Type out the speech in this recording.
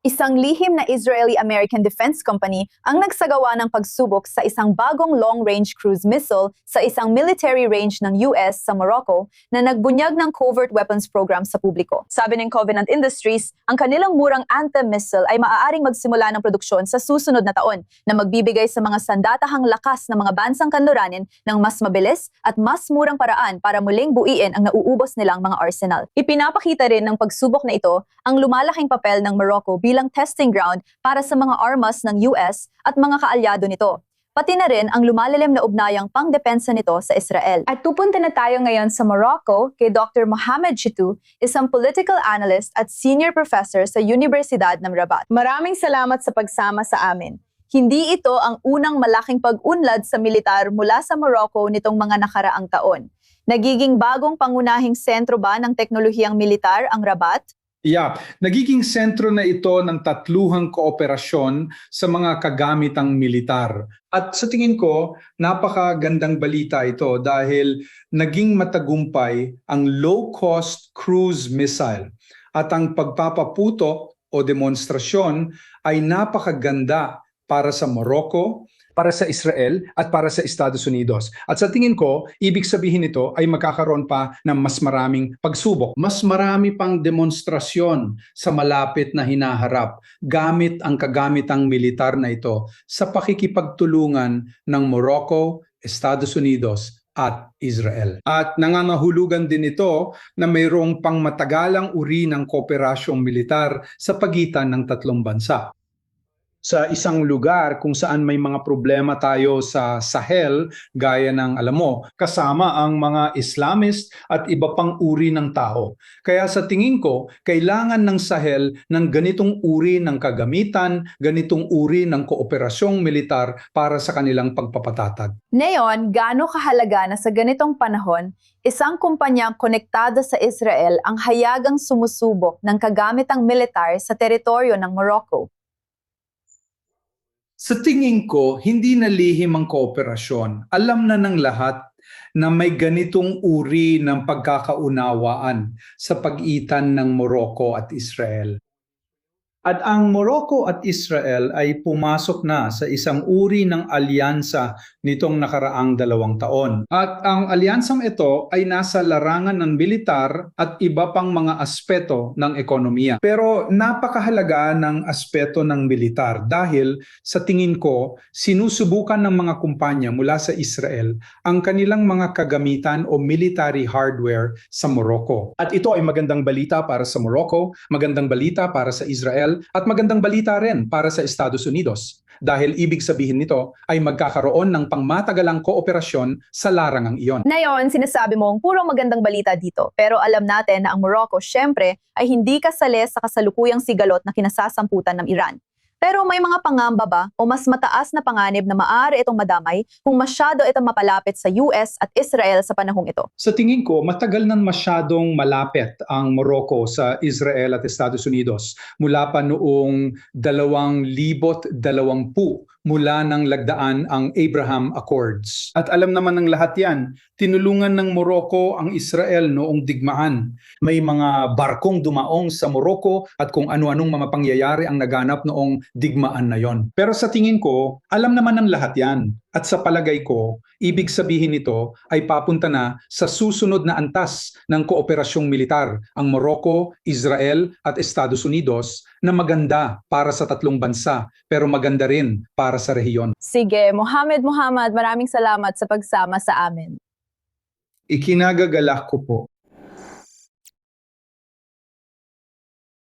Isang lihim na Israeli-American Defense Company ang nagsagawa ng pagsubok sa isang bagong long-range cruise missile sa isang military range ng US sa Morocco na nagbunyag ng covert weapons program sa publiko. Sabi ng Covenant Industries, ang kanilang murang Anthem missile ay maaaring magsimula ng produksyon sa susunod na taon na magbibigay sa mga sandatahang lakas ng mga bansang kanluranin ng mas mabilis at mas murang paraan para muling buuin ang nauubos nilang mga arsenal. Ipinapakita rin ng pagsubok na ito ang lumalaking papel ng Morocco bilang testing ground para sa mga armas ng US at mga kaalyado nito. Pati na rin ang lumalalim na ugnayang pangdepensa nito sa Israel. At pupunta na tayo ngayon sa Morocco kay Dr. Mohamed Chitu, isang political analyst at senior professor sa Universidad ng Rabat. Maraming salamat sa pagsama sa amin. Hindi ito ang unang malaking pag-unlad sa militar mula sa Morocco nitong mga nakaraang taon. Nagiging bagong pangunahing sentro ba ng teknolohiyang militar ang Rabat? Nagiging sentro na ito ng tatluhang kooperasyon sa mga kagamitang militar. At sa tingin ko, napakagandang balita ito dahil naging matagumpay ang low-cost cruise missile. At ang pagpapaputok o demonstrasyon ay napakaganda para sa Morocco, para sa Israel at para sa Estados Unidos. At sa tingin ko, ibig sabihin nito ay magkakaroon pa ng mas maraming pagsubok. Mas marami pang demonstrasyon sa malapit na hinaharap gamit ang kagamitang militar na ito sa pakikipagtulungan ng Morocco, Estados Unidos at Israel. At nangangahulugan din ito na mayroong pangmatagalang uri ng kooperasyong militar sa pagitan ng tatlong bansa. Sa isang lugar kung saan may mga problema tayo sa Sahel, gaya ng alam mo, kasama ang mga Islamist at iba pang uri ng tao. Kaya sa tingin ko, kailangan ng Sahel ng ganitong uri ng kagamitan, ganitong uri ng kooperasyong militar para sa kanilang pagpapatatag. Ngayon, gaano kahalaga na sa ganitong panahon, isang kumpanyang konektado sa Israel ang hayagang sumusubok ng kagamitang militar sa teritoryo ng Morocco? Sa tingin ko, hindi na lihim ang kooperasyon. Alam na ng lahat na may ganitong uri ng pagkakaunawaan sa pagitan ng Morocco at Israel. At ang Morocco at Israel ay pumasok na sa isang uri ng alyansa nitong nakaraang 2 taon. At ang alyansang ito ay nasa larangan ng militar at iba pang mga aspeto ng ekonomiya. Pero napakahalaga ng aspeto ng militar dahil sa tingin ko, sinusubukan ng mga kumpanya mula sa Israel ang kanilang mga kagamitan o military hardware sa Morocco. At ito ay magandang balita para sa Morocco, magandang balita para sa Israel, at magandang balita rin para sa Estados Unidos dahil ibig sabihin nito ay magkakaroon ng pangmatagalang kooperasyon sa larangang iyon. Ngayon, sinasabi mong puro magandang balita dito, pero alam natin na ang Morocco syempre ay hindi kasali sa kasalukuyang sigalot na kinasasamputan ng Iran. Pero may mga pangamba ba o mas mataas na panganib na maaari itong madamay kung masyado itong mapalapit sa US at Israel sa panahong ito? Sa tingin ko, matagal nang masyadong malapit ang Morocco sa Israel at Estados Unidos mula pa noong 2020 mula nang lagdaan ang Abraham Accords. At alam naman ng lahat yan, tinulungan ng Morocco ang Israel noong digmaan. May mga barkong dumaong sa Morocco at kung ano-anong mga pangyayari ang naganap noong digmaan na yon. Pero sa tingin ko, alam naman ng lahat yan. At sa palagay ko, ibig sabihin nito ay papunta na sa susunod na antas ng kooperasyong militar ang Morocco, Israel at Estados Unidos na maganda para sa tatlong bansa pero maganda rin para sa rehiyon. Sige, Mohamed, maraming salamat sa pagsama sa amin. Ikinagagalak ko po